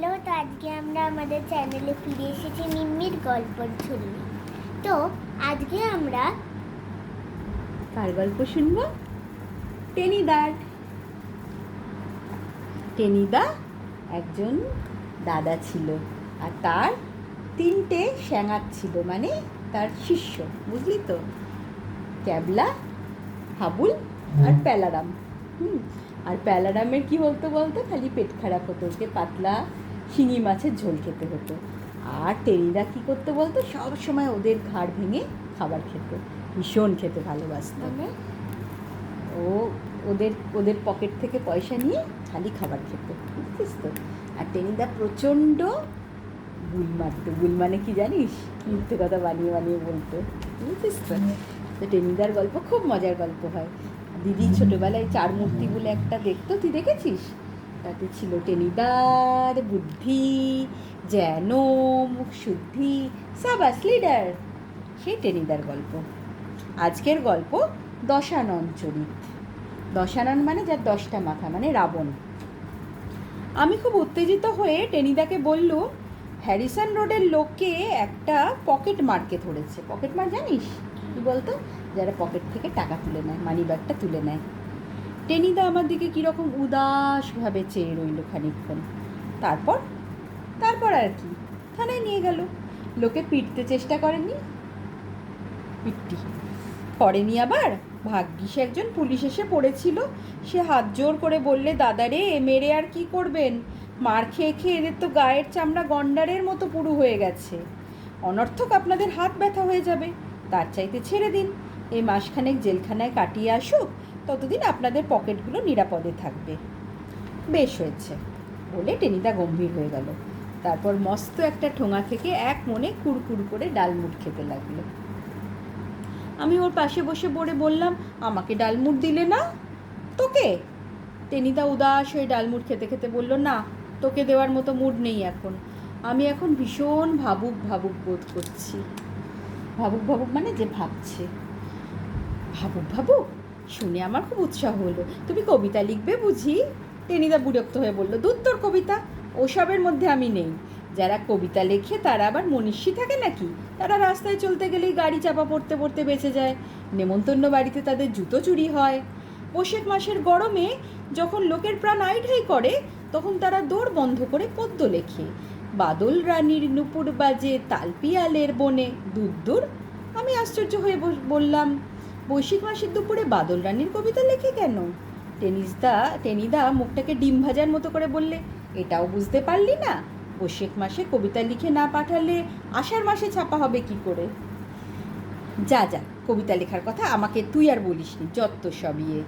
Hello, তো আজকে আমরা আমাদের চ্যানেলে ফিরে এসেছি মিম্মির গল্পর ঝুলি। তো আজকে আমরা কার গল্প শুনব? টেনিদার। টেনিদা একজন দাদা ছিল, আর তার 3টে শ্যাঙাত ছিল, মানে তার শিষ্য, বুঝলি তো? ক্যাবলা, হাবুল আর প্যালারাম। আর প্যালারামের কি বলতো বলতো খালি পেট খারাপ হতো, ওকে পাতলা শিঙি মাছের ঝোল খেতে হতো। আর টেনিদা কী করতো বলতো, সব সময় ওদের ঘাড় ভেঙে খাবার খেত, ভীষণ খেতে ভালোবাসতো। ও ওদের ওদের পকেট থেকে পয়সা নিয়ে খালি খাবার খেত, বুঝছিস তো? আর টেনিদা প্রচণ্ড গুল মারতো। গুল মানে কি জানিস? মিথ্যে কথা বানিয়ে বানিয়ে বলতো, বুঝছিস তো? তো টেনিদার গল্প খুব মজার গল্প হয়। দিদি ছোটোবেলায় 4 মূর্তি বলে একটা দেখতো, তুই দেখেছিস? তাতে ছিল টেনিদার বুদ্ধি, যেন মুখ শুদ্ধি, সাবাস লিডার। সেই টেনিদার গল্প। আজকের গল্প দশানন চরিত। দশানন মানে যার 10টা মাথা, মানে রাবণ। আমি খুব উত্তেজিত হয়ে টেনিদাকে বললুম, হ্যারিসন রোডের লোককে একটা পকেট মারকে ধরেছে। পকেট মার জানিস কি বলতো? যারা পকেট থেকে টাকা তুলে নেয়, মানি ব্যাগটা তুলে নেয়। টেনিদা আমার দিকে কীরকম উদাসভাবে চেয়ে রইল খানিকক্ষণ। তারপর তারপর আর কি, থানায় নিয়ে গেল। লোকে পিটতে চেষ্টা করেনি, পিট্টি করেনি আবার। ভাগ্যিস একজন পুলিশ এসে পড়েছিল, সে হাত জোর করে বললে, দাদা রে, মেরে আর কি করবেন? মার খেয়ে খেয়ে এদের তো গায়ের চামড়া গন্ডারের মতো পুরু হয়ে গেছে, অনর্থক আপনাদের হাত ব্যথা হয়ে যাবে, তার চাইতে ছেড়ে দিন। এই মাসখানেক জেলখানায় কাটিয়ে আসুক, ততদিন আপনাদের পকেটগুলো নিরাপদে থাকবে। বেশ হয়েছে বলে টেনিদা গম্ভীর হয়ে গেল। তারপর মস্ত একটা ঠোঙা থেকে এক মনে কুড়কুড় করে ডালমুট খেতে লাগলো। আমি ওর পাশে বসে পড়ে বললাম, আমাকে ডালমুট দিলে না? তোকে? টেনিদা উদাস হয়ে ডালমুট খেতে খেতে বলল, না, তোকে দেওয়ার মতো মুড নেই এখন। আমি এখন ভীষণ ভাবুক ভাবুক বোধ করছি। ভাবুক ভাবুক মানে যে ভাবছে। ভাবুক ভাবুক শুনে আমার খুব উৎসাহ হলো। তুমি কবিতা লিখবে বুঝি? টেনিদা বিরক্ত হয়ে বলল, দূর তোর কবিতা, ওসবের মধ্যে আমি নেই। যারা কবিতা লেখে তারা আবার মনীষী থাকে নাকি? তারা রাস্তায় চলতে গেলেই গাড়ি চাপা পড়তে পড়তে বেঁচে যায়, নেমন্তন্ন বাড়িতে তাদের জুতো চুরি হয়, বৈশাখ মাসের গরমে যখন লোকের প্রাণ আইঢাই করে তখন তারা দৌড় বন্ধ করে পদ্য লেখে, বাদল রানীর নুপুর বাজে তালপিয়ালের বনে, দূর দূর। আমি আশ্চর্য হয়ে বললাম, বৈশাখ মাসের দুপুরে বাদল রানীর কবিতা লেখে কেন? টেনিদা মুখটাকে ডিম ভাজার মতো করে বললে, এটাও বুঝতে পারলি না? বৈশাখ মাসে কবিতা লিখে না পাঠালে আষাঢ় মাসে ছাপা হবে কি করে? যা যা, কবিতা লেখার কথা আমাকে তুই আর বলিসনি, যত সব ইয়ে।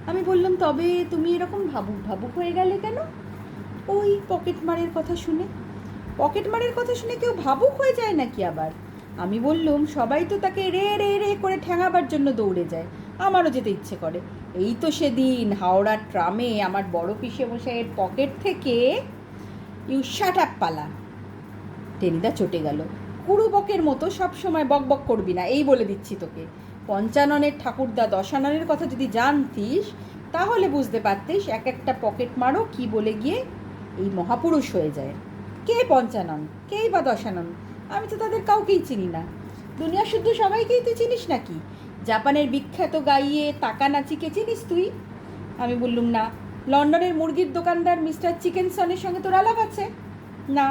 আমি বললাম, তবে তুমি এরকম ভাবুক ভাবুক হয়ে গেলে কেন? ওই পকেট মারের কথা শুনে। পকেট মারের কথা শুনে কেউ ভাবুক হয়ে যায় নাকি আবার? আমি বললুম, সবাই তো তাকে রে রে রে করে ঠ্যাঙাবার জন্য দৌড়ে যায়, আমারও যেতে ইচ্ছে করে। এই তো সেদিন হাওড়ার ট্রামে আমার বড় পিসেমশাইয়ের পকেট থেকে ইউ শাট আপ পালা। টেনিদা চটে গেল। কুড়ু বকের মতো সব সময় বক বক করবি না, এই বলে দিচ্ছি তোকে। পঞ্চাননের ঠাকুরদা দশাননের কথা যদি জানতিস তাহলে বুঝতে পারতিস এক একটা পকেট মারও কি বলে গিয়ে এই মহাপুরুষ হয়ে যায়। কে পঞ্চানন, কেই বা দশানন? আমি তো তাদের কাউকেই চিনি না। দুনিয়া শুদ্ধ সবাইকেই তুই চিনিস নাকি? জাপানের বিখ্যাত গাইয়ে তাকানাচিকে চিনিস তুই? আমি বললুম, না। লন্ডনের মুরগির দোকানদার মিস্টার চিকেনসনের সঙ্গে তোর আলাপ আছে? না।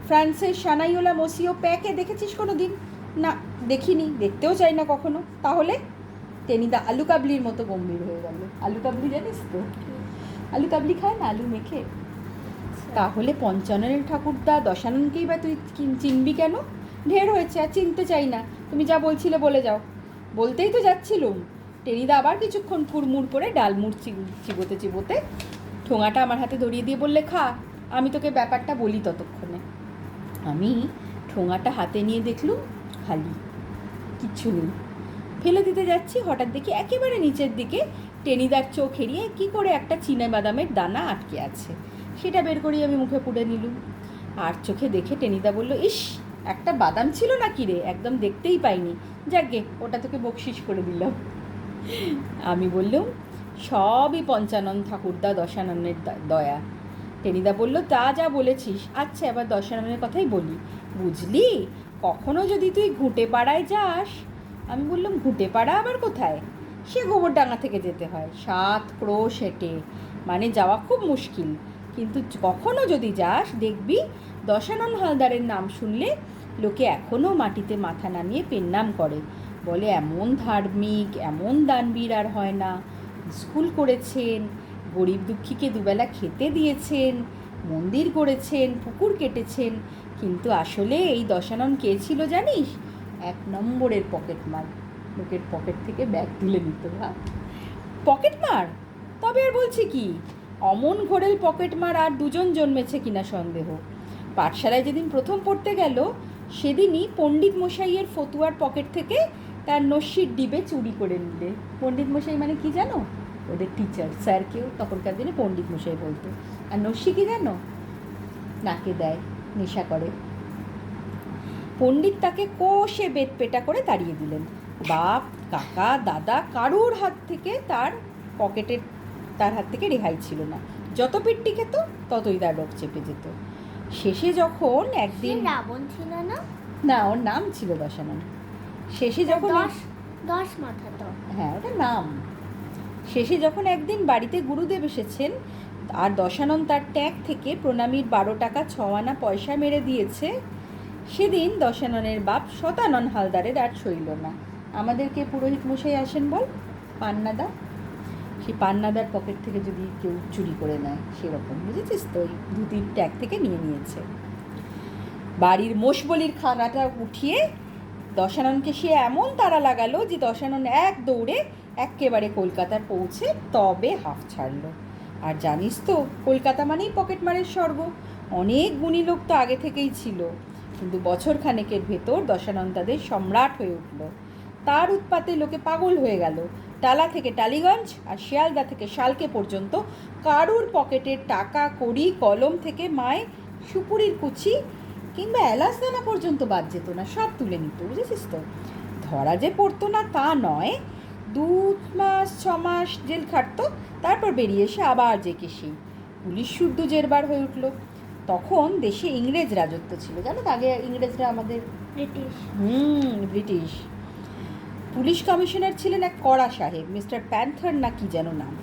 ফ্রান্সের সানাইওলা মসিও প্যাকে দেখেছিস কোনো দিন? না, দেখিনি, দেখতেও চাই না কখনো। তাহলে? টেনিদা আলু কাবলির মতো গম্ভীর হয়ে গেল। আলু কাবলি জানিস তো? আলু কাবলি খায় না, আলু মেখে। তাহলে পঞ্চাননের ঠাকুরদা দশাননকেই বা তুই চিনবি কেন? ঢের হয়েছে, আর চিনতে চাই না, তুমি যা বলছিলে বলে যাও। বলতেই তো যাচ্ছিলুম। টেনিদা আবার কিছুক্ষণ কুড়মুড় করে ডালমুড় চিবোতে চিবোতে ঠোঙাটা আমার হাতে ধরিয়ে দিয়ে বললে, খা, আমি তোকে ব্যাপারটা বলি ততক্ষণে। আমি ঠোঙাটা হাতে নিয়ে দেখলুম খালি, কিচ্ছু নেই। ফেলে দিতে যাচ্ছি, হঠাৎ দেখি একেবারে নিচের দিকে টেনিদার চোখ এড়িয়ে কী করে একটা চীনা বাদামের দানা আটকে আছে। সেটা বের করিয়ে আমি মুখে পুড়ে নিলুম। আর চোখে দেখে টেনিদা বলল, ইস, একটা বাদাম ছিল না কি রে, একদম দেখতেই পাইনি, যাকগে, ওটা তোকে বকশিস করে দিলাম। আমি বললুম, সবই পঞ্চানন ঠাকুরদা দশাননের দয়া। টেনিদা বলল, তা যা বলেছিস, আচ্ছা এবার দশাননের কথাই বলি। বুঝলি, কখনো যদি তুই ঘুঁটেপাড়ায় যাস। আমি বললাম, ঘুঁটেপাড়া আবার কোথায়? সে গোবরডাঙ্গা থেকে যেতে হয় 7 ক্রোশ হেঁটে, মানে যাওয়া খুব মুশকিল। কিন্তু কখনো যদি যাস দেখবি দশানন হালদারের নাম শুনলে লোকে এখনও মাটিতে মাথা নামিয়ে পেন্নাম করে, বলে এমন ধার্মিক, এমন দানবীর আর হয় না। স্কুল করেছেন, গরিব দুঃখীকে দুবেলা খেতে দিয়েছেন, মন্দির করেছেন, পুকুর কেটেছেন, কিন্তু আসলে এই দশানন কে ছিল জানিস? 1 নম্বরের পকেটমার। লোকের পকেট থেকে ব্যাগ তুলে নিত। পকেটমার? তবে আর বলছি কি, অমন ঘোরেল পকেটমার আর 2জন জন্মেছে কিনা সন্দেহ। পাঠশালায় যেদিন প্রথম পড়তে গেল সেদিনই পণ্ডিত মশাইয়ের ফতুয়ার পকেট থেকে তার নস্যির ডিবে চুরি করে নিলে। পণ্ডিত মশাই মানে কি জানো? ওদের টিচার, স্যারকেও তখনকার দিনে পণ্ডিত মশাই বলতো। আর নস্যি কি জানো? নাকে দেয়, নেশা করে। পণ্ডিত তাকে কষে বেত পেটা করে তাড়িয়ে দিলেন। বাপ, কাকা, দাদা কারুর হাত থেকে তার হাত থেকে রেহাই ছিল না। যত পিট্টি খেত ততই তার রোগ চেপে যেত। শেষে যখন একদিন, রাবণ ছিল না? না, ওর নাম ছিল দশানন। শেষে যখন 10 মাথা তো, হ্যাঁ ওটা নাম। শেষে যখন একদিন বাড়িতে গুরুদেব এসেছেন আর দশানন তার ট্যাগ থেকে প্রণামীর 12 টাকা 6 আনা পয়সা মেরে দিয়েছে, সেদিন দশাননের বাপ শতানন হালদারের আর সইল না। আমাদেরকে পুরোহিত মশাই আসেন বল, পান্নাদা, সেই পান্নাদার পকেট থেকে যদি কেউ চুরি করে নেয় সেরকম, বুঝেছিস তো? ওই ধুতির ট্যাগ থেকে নিয়েছে। বাড়ির মোষবলির খানাটা উঠিয়ে দশাননকে সে এমন তাড়া লাগালো যে দশানন এক দৌড়ে একেবারে কলকাতার পৌঁছে তবে হাফ ছাড়লো। আর জানিস তো, কলকাতা মানেই পকেটমারের স্বর্গ। অনেক গুণী লোক তো আগে থেকেই ছিল, কিন্তু বছর খানেকের ভেতর দশানন তাদের সম্রাট হয়ে উঠল। তার উৎপাতে লোকে পাগল হয়ে গেল। টালা থেকে টালিগঞ্জ আর শিয়ালদা থেকে শালকে পর্যন্ত কারুর পকেটের টাকা কড়ি, কলম থেকে মায় সুপুরির কুচি কিংবা এলাচ দানা পর্যন্ত বাদ যেত না, সব তুলে নিত, বুঝেছিস তো? ধরা যে পড়তো না তা নয়, 2 মাস 6 মাস জেল খাটতো, তারপর বেরিয়ে এসে আবার যে কেসি। পুলিশ শুদ্ধ জেরবার হয়ে উঠল। তখন দেশে ইংরেজ রাজত্ব ছিল, জানো তো? আগে ইংরেজরা আমাদের ব্রিটিশ। পুলিশ কমিশনার ছিলেন এক কড়া সাহেব, মিস্টার প্যান্থার না কি যেন নাম।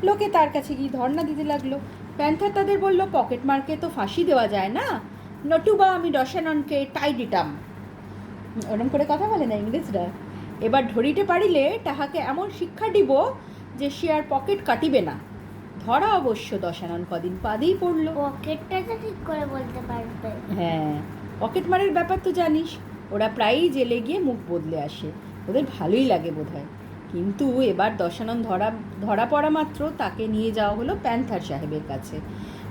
লোকে তার কাছে গিয়ে ধর্ণা দিতে লাগলো। প্যান্থার তাদের বলল, পকেটমারকে তো ফাঁসি দেওয়া যায় না, নতুবা আমি দশাননকে টাই দিতাম। ওরম করে কথা বলে না ইংরেজরা। এবার ধরিতে পারিলে তাহাকে এমন শিক্ষা দিব যে সে আর পকেট কাটিবে না। ধরা অবশ্য দশানন কদিন বাদেই পড়ল। পকেটটা তো ঠিক করে বলতে পারবে। হ্যাঁ, পকেটমারের ব্যাপার তো জানিস, ওরা প্রায়ই জেলে গিয়ে মুখ বদলে আসে, ওদের ভালোই লাগে বোধহয়। কিন্তু এবার দশানন ধরা পড়া মাত্র তাকে নিয়ে যাওয়া হলো প্যান্থার সাহেবের কাছে।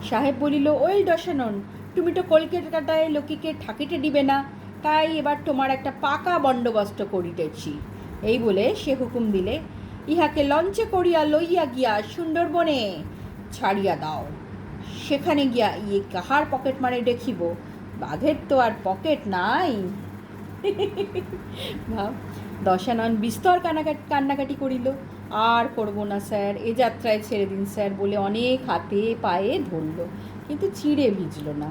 সাহেব বলিল, ওই দশানন, তুমি তো কলকাতায় লোকিকে ঠাকিতে দিবে না, তাই এবার তোমার একটা পাকা বন্দোবস্ত করিতেছি। এই বলে সে হুকুম দিলে, ইহাকে লঞ্চে করিয়া লইয়া গিয়া সুন্দরবনে ছাড়িয়া দাও। সেখানে গিয়া কাহার পকেট মারে দেখিব, বাঘের তো আর পকেট নাই। ভাব, দশানন বিস্তর কান্নাকাটি করিল। আর করব না স্যার, এ যাত্রায় ছেড়ে দিন স্যার বলে অনেক হাতে পায়ে ধরল, কিন্তু চিড়ে ভিজল না।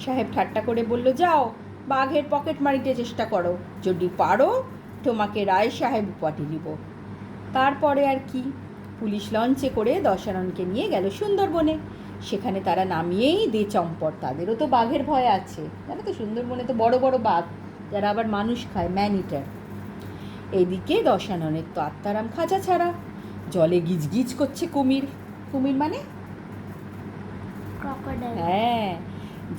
সাহেব ঠাট্টা করে বলল, যাও বাঘের পকেট মারিতে চেষ্টা করো, যদি পারো তোমাকে রায় সাহেব উপাধি দিব। তারপরে আর কি, পুলিশ লঞ্চে করে দশাননকে নিয়ে গেল সুন্দরবনে। সেখানে তারা নামিয়েই দে চম্পট, তাদেরও তো বাঘের ভয় আছে, জানো তো? সুন্দরবনে তো বড় বড় বাঘ, যারা আবার মানুষ খায়, ম্যানিটার। এদিকে দশাননের তো আত্মারাম খাঁচা ছাড়া, জলে গিজগিজ করছে কুমির। কুমির মানে? হ্যাঁ,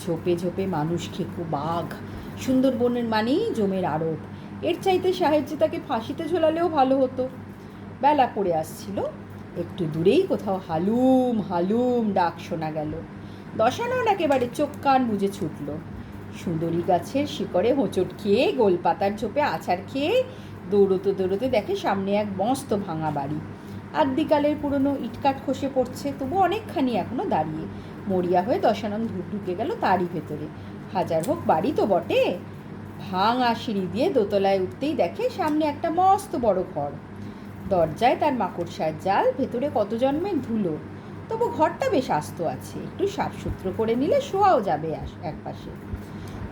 ঝোপে ঝোপে মানুষ খেকো বাঘ। সুন্দরবনের মানেই জমের আড়ত। এর চাইতে সাহেব যে তাকে ফাঁসিতে ঝোলালেও ভালো হতো। বেলা পড়ে আসছিল, একটু দূরেই কোথাও হালুম হালুম ডাক শোনা গেল। দশানন একেবারে চোখ কান বুজে ছুটল। সুন্দরী গাছের শিকড়ে হোঁচট খেয়ে, গোলপাতার ঝোপে আছাড় খেয়ে দৌড়তে দৌড়তে দেখে সামনে এক মস্ত ভাঙা বাড়ি। আদ্যিকালের পুরনো ইটকাঠ খসে পড়ছে, তবু অনেকখানি এখনো দাঁড়িয়ে। মরিয়া হয়ে দশানন ঢুকে গেল তারই ভেতরে। হাজার হোক বাড়ি তো বটে। ভাঙা সিঁড়ি দিয়ে দোতলায় উঠতেই দেখে সামনে একটা মস্ত বড় ঘর। দরজায় তার মাকড়সার জাল, ভেতরে কত জন্মের ধুলো। তবু ঘরটা বেশ আস্ত আছে, একটু সাফসুত্র করে নিলে শোয়াও যাবে এক পাশে।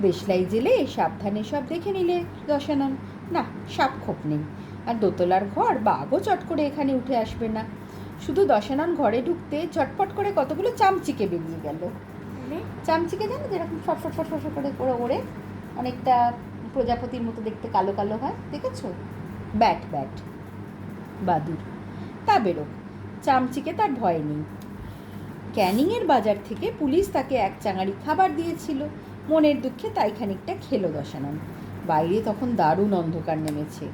দেশলাই জেলে সাবধানে সব দেখে নিলে দশানন, না সাপ খোপ নেই, আর দোতলার ঘর বাঘও চট করে এখানে উঠে আসবে না। শুধু দশানন ঘরে ঢুকতে চটপট করে কতগুলো চামচিকে বেরিয়ে গেল। চামচিকে জানো যেরকম ফটফট ফটফট করে করে ওড়ে, অনেকটা প্রজাপতির মতো দেখতে কালো কালো হয়, দেখেছো? ব্যাট ব্যাট বাদুর। তা বেরোক, চামচিকে তার ভয় নেই। ক্যানিংয়ের বাজার থেকে পুলিশ তাকে এক চাঙারি খাবার দিয়েছিল, মনের দুঃখে তাই খানিকটা খেলো দশানন। বাইরে তখন দারুণ অন্ধকার নেমেছে,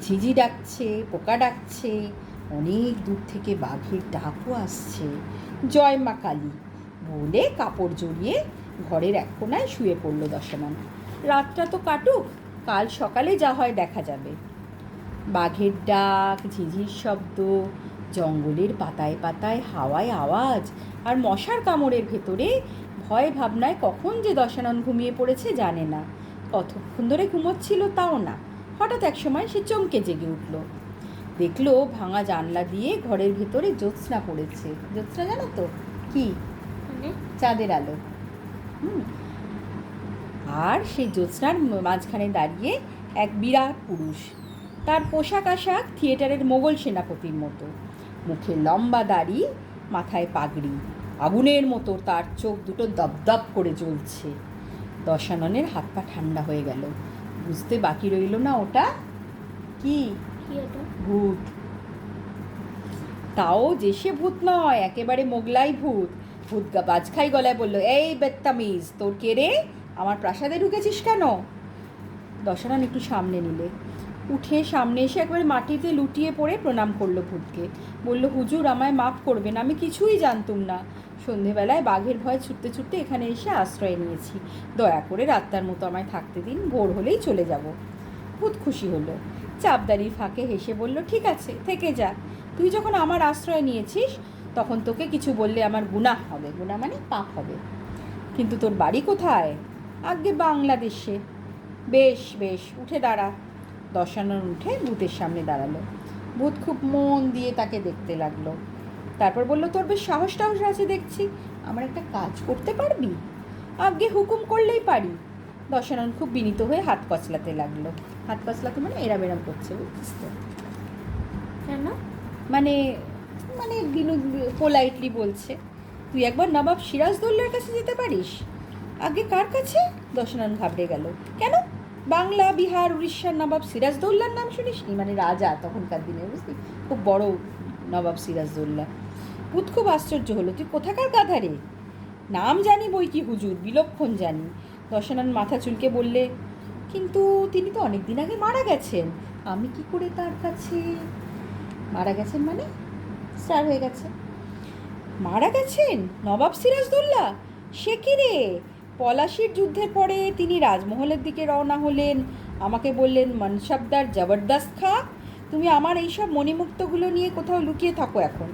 ঝিঝি ডাকছে, পোকা ডাকছে, অনেক দূর থেকে বাঘের ডাকও আসছে। জয় মা কালী বলে কাপড় জড়িয়ে ঘরের এক কোনায় শুয়ে পড়ল দশানন। রাতটা তো কাটুক, কাল সকালে যা হয় দেখা যাবে। বাঘের ডাক, ঝিঝির শব্দ, জঙ্গলের পাতায় পাতায় হাওয়ায় আওয়াজ, আর মশার কামড়ের ভেতরে ভয় ভাবনায় কখন যে দশানন ঘুমিয়ে পড়েছে জানে না। কতক্ষণ ধরে ঘুমোচ্ছিল তাও না, হঠাৎ এক সময় সে চমকে জেগে উঠল। দেখলো ভাঙা জানলা দিয়ে ঘরের ভেতরে জ্যোৎস্না পড়েছে। জ্যোৎস্না জানো তো কি? চাঁদের আলো। আর সেই জ্যোৎস্নার মাঝখানে দাঁড়িয়ে এক বিরাট পুরুষ। তার পোশাক আশাক থিয়েটারের মোগল সেনাপতির মতো, মুখে লম্বা দাড়ি, মাথায় পাগড়ি, আগুনের মতো তার চোখ দুটো দপদপ করে জ্বলছে। দশাননের হাত পা ঠান্ডা হয়ে গেল। বুঝতে বাকি রইল না ওটা কি? ভূত। তাও যে সে ভূত নয়, একেবারে মোগলাই ভূত। ভূত বাজখাই গলায় বলল, এই বেত্তামিজ, তোর কে রে? আমার প্রাসাদে ঢুকেছিস কেন? দশানন একটু সামনে নিলে, উঠে সামনে এসে একবারে মাটিতে লুটিয়ে পড়ে প্রণাম করলো ভূতকে। বলল, হুজুর আমায় মাফ করবেন, আমি কিছুই জানতুম না। সন্ধেবেলায় বাঘের ভয় ছুটতে ছুটতে এখানে এসে আশ্রয় নিয়েছি, দয়া করে রাতটার মতো আমায় থাকতে দিন, ভোর হলেই চলে যাব। ভূত খুশি হলো, চাপদারির ফাঁকে হেসে বলল, ঠিক আছে থেকে যা, তুই যখন আমার আশ্রয় নিয়েছিস তখন তোকে কিছু বললে আমার গুনাহ হবে, গুনাহ মানে পাপ হবে। কিন্তু তোর বাড়ি কোথায়? আগে বাংলাদেশে। বেশ বেশ, উঠে দাঁড়া। দশানন উঠে ভূতের সামনে দাঁড়ালো। ভূত খুব মন দিয়ে তাকে দেখতে লাগলো। তারপর বলল, তোর বেশ সাহস টাহস আছে দেখছি, আমার একটা কাজ করতে পারবি? আগে হুকুম করলেই পারি। দশানন খুব বিনীত হয়ে হাত কচলাতে লাগলো। হাত কচলাতে মানে এরাম এরাম করছে, বুঝছিস তো? কেন? মানে মানে বিনু পোলাইটলি বলছে, তুই একবার নবাব সিরাজদৌল্লার কাছে যেতে পারিস। আগে কার কাছে? দশানন ঘাবড়ে গেল। কেন? বাংলা, বিহার, উড়িষ্যার নবাব সিরাজদৌল্লার নাম শুনিসনি? মানে রাজা তখনকার দিনে, বুঝলি, খুব বড় নবাব সিরাজদৌল্লা। ভূত খুব আশ্চর্য হলো, তুই কোথাকার গাধারে? নাম জানি বই কি হুজুর, বিলক্ষণ জানি। দশানন মাথা চুলকে বললে, কিন্তু তিনি তো অনেক দিন আগে মারা গেছেন, আমি কি করে তার কাছে? মারা গেছেন মানে? স্টার হয়ে গেছে। মারা গেছেন নবাব সিরাজদৌল্লা? সে কি রে? পলাশির যুদ্ধের পরে তিনি রাজমহলের দিকে রওনা হলেন, আমাকে বললেন, মনসবদার জবরদস্ত খা, তুমি আমার এইসব মণিমুক্তগুলো নিয়ে কোথাও লুকিয়ে থাকো এখন,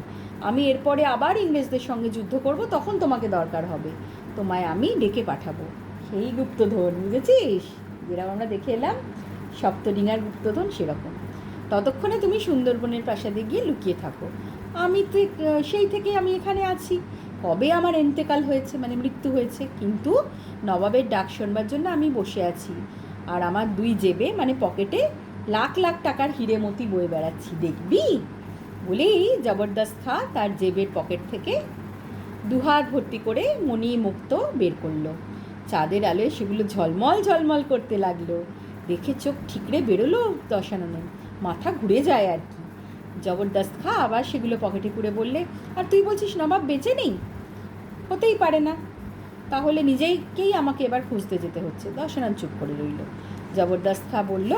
আমি এরপরে আবার ইংরেজদের সঙ্গে যুদ্ধ করব, তখন তোমাকে দরকার হবে, তোমায় আমি ডেকে পাঠাবো। সেই গুপ্তধন, বুঝেছিস? যেরকম আমরা দেখে এলাম সপ্তডিঙার গুপ্তধন, সেরকম। ততক্ষণে তুমি সুন্দরবনের প্রাসাদে গিয়ে লুকিয়ে থাকো, আমি তো সেই থেকে আমি এখানে আছি। কবে আমার এন্তেকাল হয়েছে, মানে মৃত্যু হয়েছে, কিন্তু নবাবের ডাক শোনবার জন্য আমি বসে আছি, আর আমার দুই জেবে মানে পকেটে লাখ লাখ টাকার হিরে মতি বয়ে বেড়াচ্ছি, দেখবি? বলেই জবরদস্ত খা তার জেবের পকেট থেকে দুহাত ভর্তি করে মণি মুক্ত বের করলো। চাঁদের আলোয় সেগুলো ঝলমল ঝলমল করতে লাগলো। দেখে চোখ ঠিকরে বেরোলো দশাননের, মাথা ঘুরে যায় আর কি। জবরদস্ত খা আবার সেগুলো পকেটে পুরে বললে, আর তুই বলছিস নবাব বেঁচে নেই? হতেই পারে না, তাহলে নিজেইকেই আমাকে এবার খুঁজতে যেতে হচ্ছে। দশানন চুপ করে রইল। জবরদস্ত খা বলল,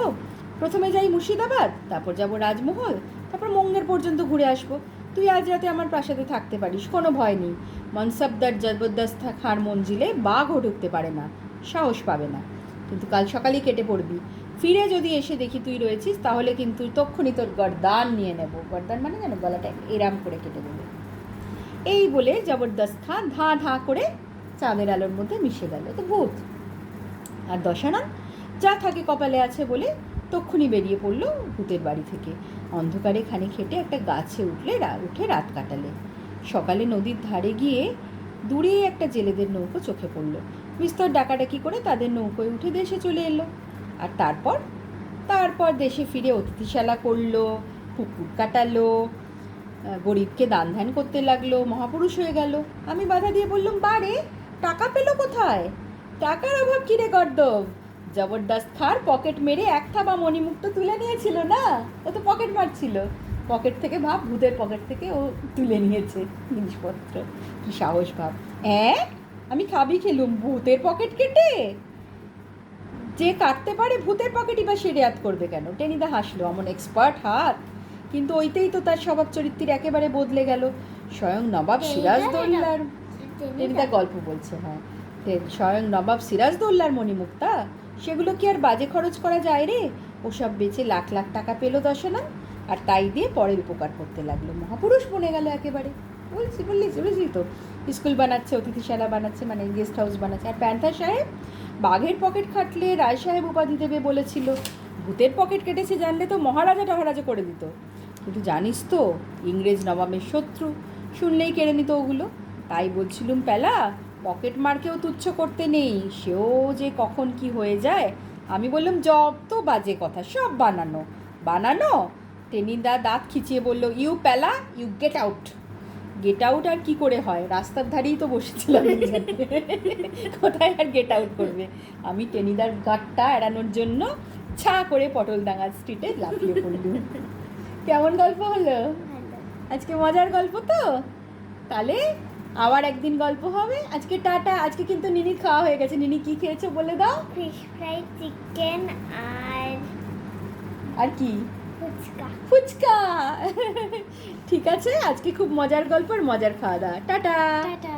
প্রথমে যাই মুর্শিদাবাদ, তারপর যাব রাজমহল, তারপর মুঙ্গের পর্যন্ত ঘুরে আসবো। তুই আজ রাতে আমার প্রাসাদে থাকতে পারিস, কোনো ভয় নেই। মনসবদার জবরদস্ত খার মঞ্জিলে বাঘও ঢুকতে পারে না, সাহস পাবে না। কিন্তু কাল সকালেই কেটে পড়বি। ফিরে যদি এসে দেখি তুই রয়েছিস, তাহলে কিন্তু তক্ষুনি তোর গর্দান নিয়ে নেব। গর্দান মানে যেন গলাটা এরাম করে কেটে দেবে। এই বলে জবরদস্ত খা ধাঁ ধাঁ করে চাঁদের আলোর মধ্যে মিশে গেল। তো ভূত আর দশানন যা থাকে কপালে আছে বলে তক্ষুনি বেরিয়ে পড়লো ভূতের বাড়ি থেকে। অন্ধকারে খানিক হেঁটে একটা গাছে উঠে রাত কাটালে। সকালে নদীর ধারে গিয়ে দূরে একটা জেলেদের নৌকো চোখে পড়লো। বিস্তর ডাকাডাকি করে তাদের নৌকোয় উঠে দেশে চলে এলো। আর তারপর তারপর দেশে ফিরে অতিথিশালা করলো, পুকুর কাটালো, গরিবকে দান ধ্যান করতে লাগলো, মহাপুরুষ হয়ে গেল। আমি বাধা দিয়ে বললাম, বারে টাকা পেলো কোথায়? টাকার অভাব কিরে গর্দব, জবরদস্ত খার পকেট মেরে এক থাবা মণিমুক্ত তুলে নিয়েছিল না, ও তো পকেট মারছিল। পকেট থেকে ভাব, ভূতের পকেট থেকে ও তুলে নিয়েছে জিনিসপত্র। কি সাহস ভাব! আমি খাবি খেলুম ভূতের পকেট কেটে? যে কাটতে পারে ভূতের পকেটই বা সে রেয়াত করবে কেন? টেনিদা হাসলো, অমন এক্সপার্ট হাত। কিন্তু ওইতেই তো তার স্বভাব চরিত্রের একেবারে বদলে গেল। স্বয়ং নবাব সিরাজদৌল্লার, টেনিদা গল্প বলছে, হ্যাঁ, স্বয়ং নবাব সিরাজদৌল্লার মণিমুক্তা, সেগুলো কি আর বাজে খরচ করা যায় রে? ওসব বেচে লাখ লাখ টাকা পেলো দশনা, আর তাই দিয়ে পরের উপকার করতে লাগলো, মহাপুরুষ বনে গেল একেবারে। বলছি তো, স্কুল বানাচ্ছে, অতিথিশালা বানাচ্ছে, মানে গেস্ট হাউস বানাচ্ছে। আর প্যান্থার সাহেব বাঘের পকেট খাটলে রায় সাহেব উপাধি দেবে বলেছিল। ভূতের পকেট কেটেছে জানলে তো মহারাজা টহারাজা করে দিত। কিন্তু জানিস তো, ইংরেজ নবাবের শত্রু, শুনলেই কেড়ে নিত ওগুলো। তাই বলছিলুম প্যালা, পকেট মারকেও তুচ্ছ করতে নেই, সেও যে কখন কি হয়ে যায়। আমি বললাম, যত বাজে কথা, সব বানানো বানানো। টেনিদা দাঁত খিচিয়ে বলল, you Pala, you get out. Get out আর কি করে হয়? রাস্তার ধারেই তো বসেছিলাম, কোথায় আর গেট আউট করবে? আমি টেনিদার গাঁটটা এড়ানোর জন্য ছা করে পটলডাঙ্গা স্ট্রিটে লাফিয়ে পড়লুম। কেমন গল্প হলো? আজকে মজার গল্প তো? তাহলে আবার একদিন গল্প হবে। আজকে টাটা। আজকে কিন্তু নিনির খাওয়া হয়ে গেছে। নিনি কি খেয়েছো বলে দাও? ফিশ ফ্রাই, চিকেন আর কি? ফুচকা। ঠিক আছে, আজকে খুব মজার গল্প আর মজার খাওয়া দাওয়া। টাটা। টাটা।